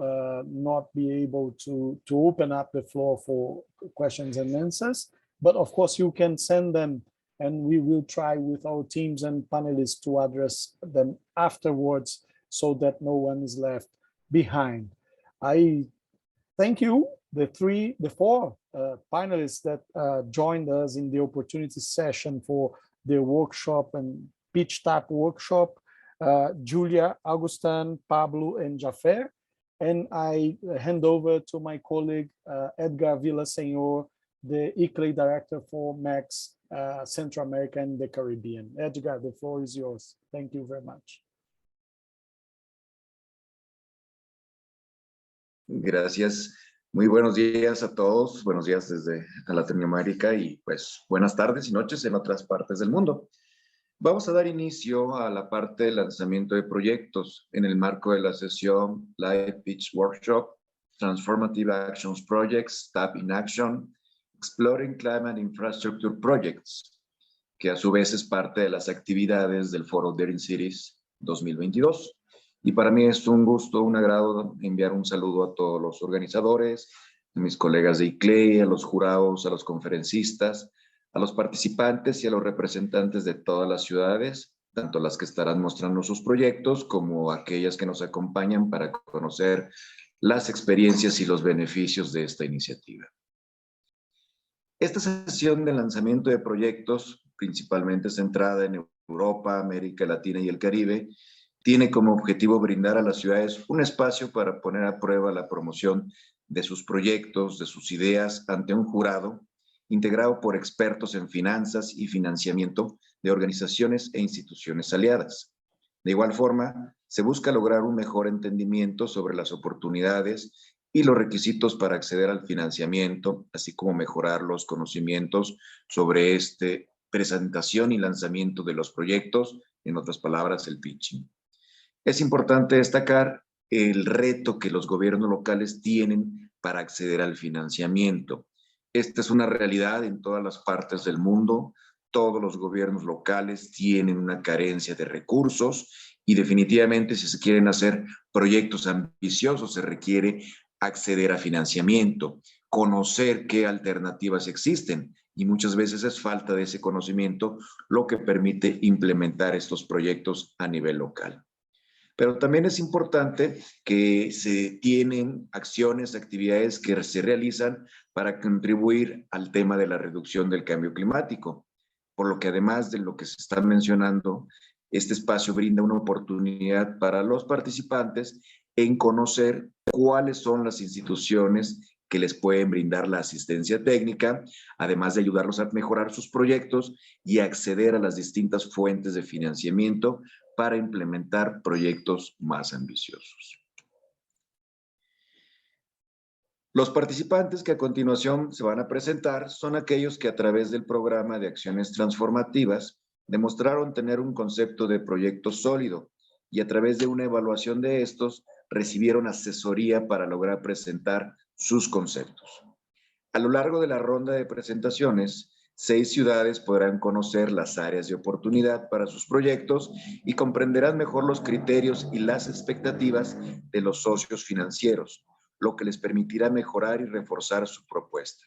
not be able to open up the floor for questions and answers, but of course you can send them and we will try with our teams and panelists to address them afterwards so that no one is left behind. I thank you, the four panelists that joined us in the opportunity session for the workshop and pitch tap workshop, Julia, Augustin, Pablo, and Jaffer. And I hand over to my colleague, Edgar Villasenor, the ICLEI director for MAX Central America and the Caribbean. Edgar, the floor is yours. Thank you very much. Gracias. Muy buenos días a todos. Buenos días desde Latinoamérica y pues buenas tardes y noches en otras partes del mundo. Vamos a dar inicio a la parte de lanzamiento de proyectos en el marco de la sesión Live Pitch Workshop, Transformative Actions Projects, TAP in Action, Exploring Climate Infrastructure Projects, que a su vez es parte de las actividades del Foro Daring Cities 2022. Y para mí es un gusto, un agrado enviar un saludo a todos los organizadores, a mis colegas de ICLEI, a los jurados, a los conferencistas, a los participantes y a los representantes de todas las ciudades, tanto las que estarán mostrando sus proyectos como aquellas que nos acompañan para conocer las experiencias y los beneficios de esta iniciativa. Esta sesión de lanzamiento de proyectos, principalmente centrada en Europa, América Latina y el Caribe, tiene como objetivo brindar a las ciudades un espacio para poner a prueba la promoción de sus proyectos, de sus ideas ante un jurado integrado por expertos en finanzas y financiamiento de organizaciones e instituciones aliadas. De igual forma, se busca lograr un mejor entendimiento sobre las oportunidades y los requisitos para acceder al financiamiento, así como mejorar los conocimientos sobre presentación y lanzamiento de los proyectos, en otras palabras, el pitching. Es importante destacar el reto que los gobiernos locales tienen para acceder al financiamiento. Esta es una realidad en todas las partes del mundo. todos los gobiernos locales tienen una carencia de recursos y definitivamente si se quieren hacer proyectos ambiciosos se requiere acceder a financiamiento, conocer qué alternativas existen y muchas veces es falta de ese conocimiento lo que permite implementar estos proyectos a nivel local. Pero también es importante que se tienen acciones, actividades que se realizan para contribuir al tema de la reducción del cambio climático. Por lo que además de lo que se está mencionando, este espacio brinda una oportunidad para los participantes en conocer cuáles son las instituciones que les pueden brindar la asistencia técnica, además de ayudarlos a mejorar sus proyectos y acceder a las distintas fuentes de financiamiento para implementar proyectos más ambiciosos. Los participantes que a continuación se van a presentar son aquellos que a través del programa de acciones transformativas demostraron tener un concepto de proyecto sólido y a través de una evaluación de estos recibieron asesoría para lograr presentar sus conceptos. A lo largo de la ronda de presentaciones, 6 ciudades podrán conocer las áreas de oportunidad para sus proyectos y comprenderán mejor los criterios y las expectativas de los socios financieros, lo que les permitirá mejorar y reforzar su propuesta.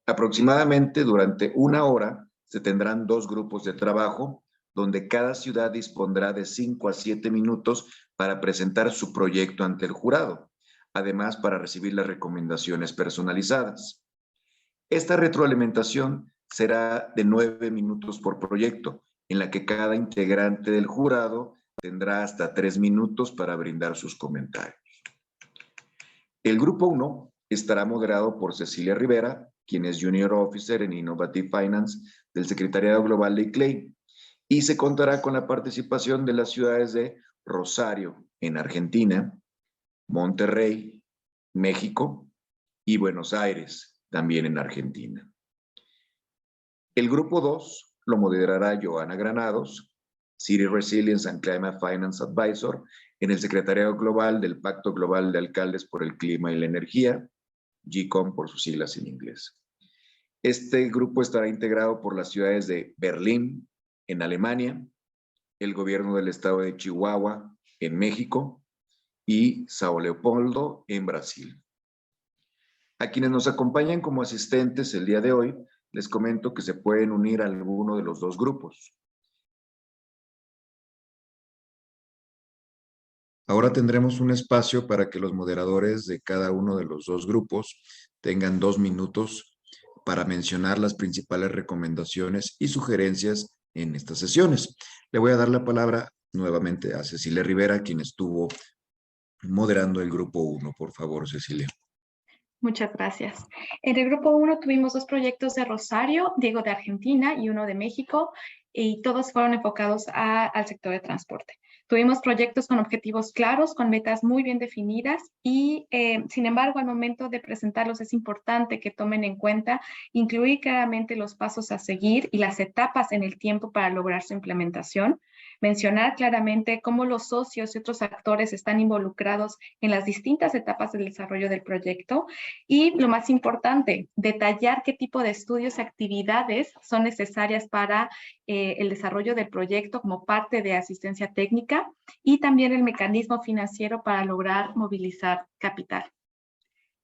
Aproximadamente durante 1 hora se tendrán 2 grupos de trabajo, donde cada ciudad dispondrá de 5 a 7 minutos para presentar su proyecto ante el jurado, además para recibir las recomendaciones personalizadas. Esta retroalimentación será de 9 minutos por proyecto, en la que cada integrante del jurado tendrá hasta 3 minutos para brindar sus comentarios. El grupo 1 estará moderado por Cecilia Rivera, quien es Junior Officer en Innovative Finance del Secretariado Global de ICLEI, y se contará con la participación de las ciudades de Rosario, en Argentina, Monterrey, México, y Buenos Aires, también en Argentina. El grupo 2 lo moderará Joana Granados, City Resilience and Climate Finance Advisor, en el Secretariado Global del Pacto Global de Alcaldes por el Clima y la Energía, GCOM por sus siglas en inglés. Este grupo estará integrado por las ciudades de Berlín, en Alemania, el gobierno del estado de Chihuahua, en México, y Sao Leopoldo, en Brasil. A quienes nos acompañan como asistentes el día de hoy, les comento que se pueden unir a alguno de los 2 grupos. Ahora tendremos un espacio para que los moderadores de cada uno de los 2 grupos tengan 2 minutos para mencionar las principales recomendaciones y sugerencias en estas sesiones. Le voy a dar la palabra nuevamente a Cecilia Rivera, quien estuvo moderando el grupo 1. Por favor, Cecilia. Muchas gracias. En el grupo 1 tuvimos 2 proyectos de Rosario, Diego de Argentina y uno de México, y todos fueron enfocados al sector de transporte. Tuvimos proyectos con objetivos claros, con metas muy bien definidas y, sin embargo, al momento de presentarlos es importante que tomen en cuenta incluir claramente los pasos a seguir y las etapas en el tiempo para lograr su implementación, mencionar claramente cómo los socios y otros actores están involucrados en las distintas etapas del desarrollo del proyecto y, lo más importante, detallar qué tipo de estudios y actividades son necesarias para el desarrollo del proyecto como parte de asistencia técnica y también el mecanismo financiero para lograr movilizar capital.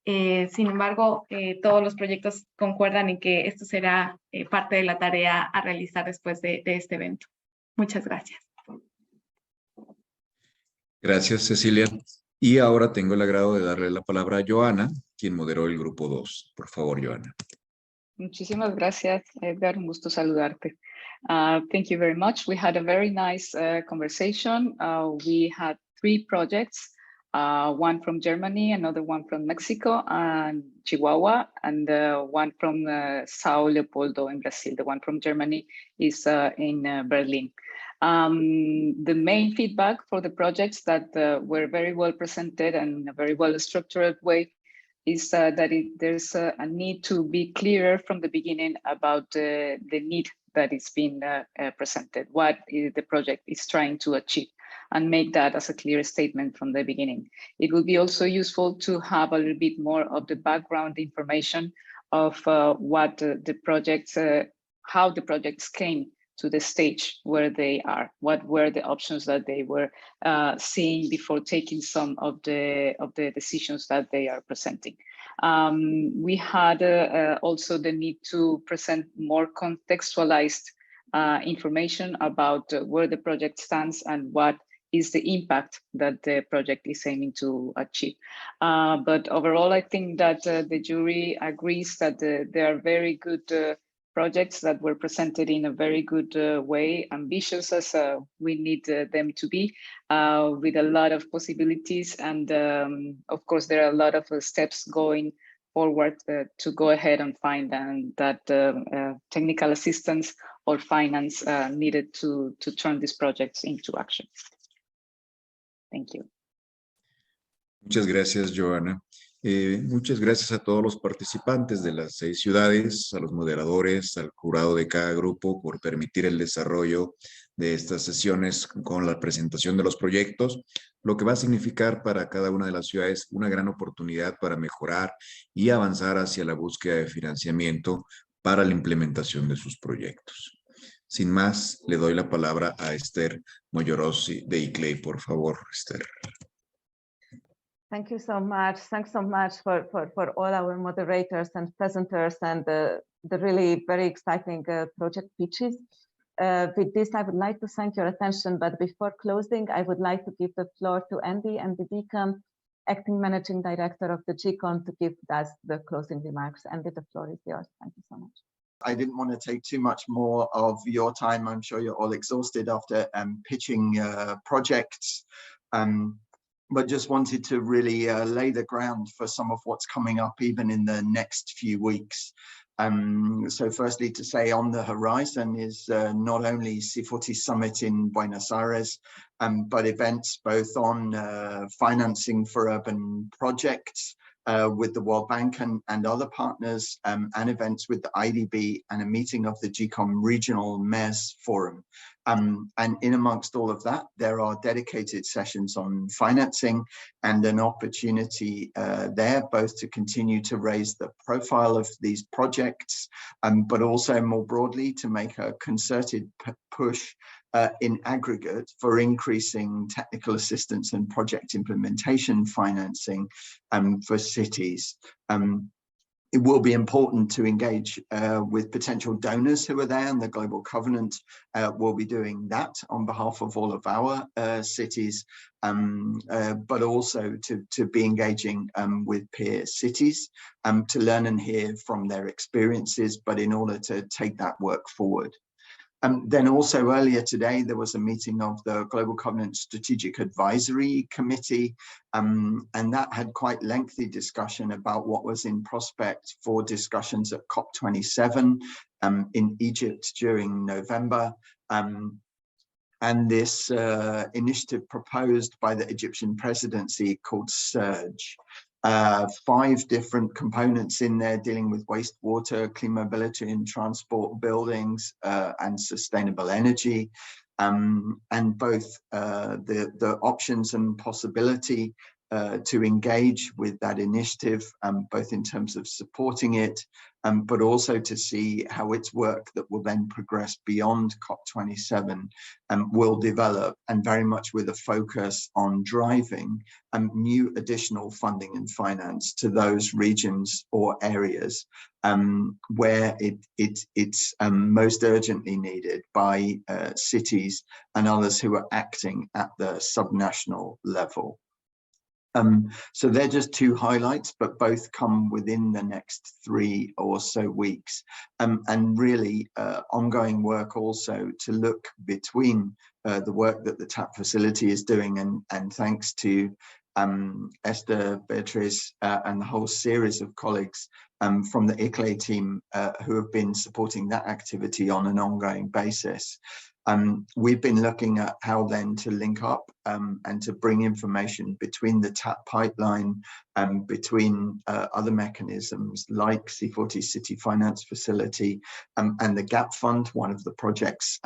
Sin embargo, todos los proyectos concuerdan en que esto será parte de la tarea a realizar después de este evento. Muchas gracias. Gracias, Cecilia. Y ahora tengo el agrado de darle la palabra a Joana, quien moderó el grupo 2. Por favor, Joana. Muchísimas gracias, Edgar. Un gusto saludarte. Thank you very much. We had a very nice conversation. We had 3 projects, one from Germany, another one from Mexico and Chihuahua, and one from Sao Leopoldo in Brazil. The one from Germany is in Berlin. The main feedback for the projects that were very well presented and in a very well structured way is that there's a need to be clearer from the beginning about the need that is being presented, what the project is trying to achieve, and make that as a clear statement from the beginning. It would be also useful to have a little bit more of the background information of what the projects how the projects came to the stage where they are, what were the options that they were seeing before taking some of the decisions that they are presenting. We had also the need to present more contextualized information about where the project stands and what is the impact that the project is aiming to achieve. But overall, I think that the jury agrees that there are very good projects that were presented in a very good way, ambitious as we need them to be, with a lot of possibilities. And of course, there are a lot of steps going forward to go ahead and find that technical assistance or finance needed to turn these projects into action. Thank you. Muchas gracias, Joana. Muchas gracias a todos los participantes de las 6 ciudades, a los moderadores, al jurado de cada grupo por permitir el desarrollo de estas sesiones con la presentación de los proyectos, lo que va a significar para cada una de las ciudades una gran oportunidad para mejorar y avanzar hacia la búsqueda de financiamiento para la implementación de sus proyectos. Sin más, le doy la palabra a Esther Moyorossi de ICLEI, por favor, Esther. Thank you so much. Thanks so much for all our moderators and presenters and the really very exciting project pitches. With this, I would like to thank your attention, but before closing, I would like to give the floor to Andy and the Deacon, Acting Managing Director of the GCON, to give us the closing remarks. Andy, the floor is yours. Thank you so much. I didn't want to take too much more of your time. I'm sure you're all exhausted after pitching projects. But just wanted to really lay the ground for some of what's coming up even in the next few weeks. So firstly, to say on the horizon is not only C40 Summit in Buenos Aires, but events both on financing for urban projects with the World Bank and other partners, and events with the IDB and a meeting of the GCOM Regional Mayors Forum. And in amongst all of that, there are dedicated sessions on financing and an opportunity there both to continue to raise the profile of these projects, but also more broadly to make a concerted push in aggregate for increasing technical assistance and project implementation financing for cities. It will be important to engage with potential donors who are there, and the Global Covenant will be doing that on behalf of all of our cities, but also to be engaging with peer cities to learn and hear from their experiences, but in order to take that work forward. Then also earlier today, there was a meeting of the Global Covenant Strategic Advisory Committee, and that had quite lengthy discussion about what was in prospect for discussions at COP27 in Egypt during November. And this initiative proposed by the Egyptian presidency called SURGE. 5 different components in there dealing with wastewater, clean mobility and transport, buildings, and sustainable energy, and both the options and possibility to engage with that initiative, both in terms of supporting it, but also to see how its work that will then progress beyond COP27 will develop, and very much with a focus on driving new additional funding and finance to those regions or areas where it's most urgently needed by cities and others who are acting at the subnational level. So they're just 2 highlights, but both come within the next 3 or so weeks, and really ongoing work also to look between the work that the TAP facility is doing, and thanks to Esther, Beatriz, and the whole series of colleagues from the ICLEI team who have been supporting that activity on an ongoing basis. We've been looking at how then to link up and to bring information between the TAP pipeline and between other mechanisms like C40 City Finance Facility and the GAP Fund, one of the projects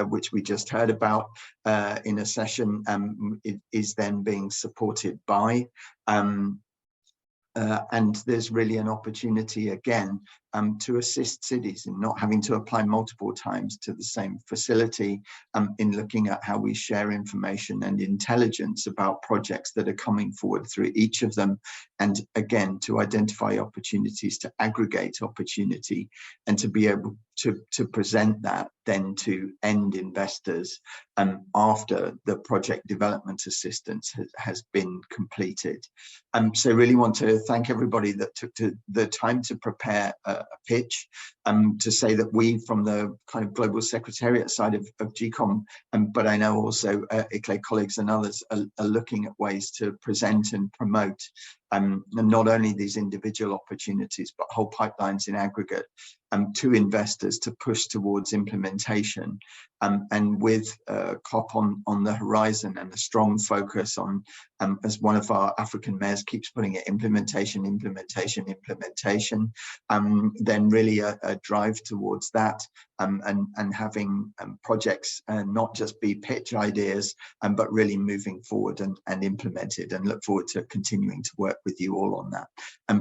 which we just heard about in a session, is then being supported by. And there's really an opportunity again to assist cities in not having to apply multiple times to the same facility, in looking at how we share information and intelligence about projects that are coming forward through each of them, and again to identify opportunities, to aggregate opportunity, and to be able to present that then to end investors after the project development assistance has been completed. So really want to thank everybody that took the time to prepare a pitch, to say that we from the kind of global secretariat side of GCOM, but I know also ICLEI colleagues and others are looking at ways to present and promote and not only these individual opportunities, but whole pipelines in aggregate to investors to push towards implementation. And with COP on the horizon and a strong focus on, as one of our African mayors keeps putting it, implementation, implementation, implementation, then really a drive towards that, and having projects not just be pitch ideas, but really moving forward and implemented, and look forward to continuing to work with you all on that.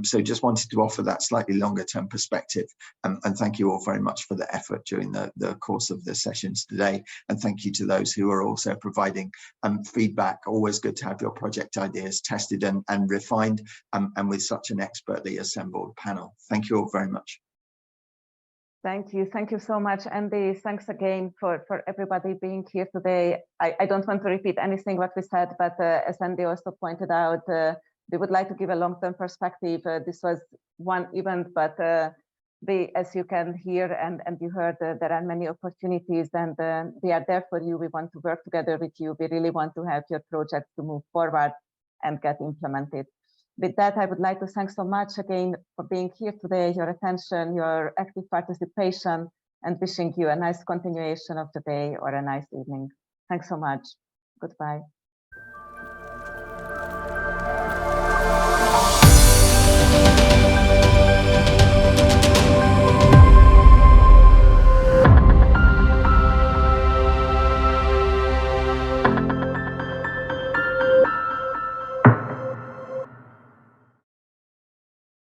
So just wanted to offer that slightly longer term perspective, and thank you all very much for the effort during the course of the sessions today, and thank you to those who are also providing feedback. Always good to have your project ideas tested and refined, and with such an expertly assembled panel. Thank you all very much. Thank you so much, Andy. Thanks again for everybody being here today. I don't want to repeat anything what we said, but as Andy also pointed out, we would like to give a long-term perspective. This was one event, but as you can hear and you heard, there are many opportunities, and we are there for you. We want to work together with you. We really want to help your project to move forward and get implemented. With that, I would like to thank so much again for being here today, your attention, your active participation, and wishing you a nice continuation of the day or a nice evening. Thanks so much. Goodbye.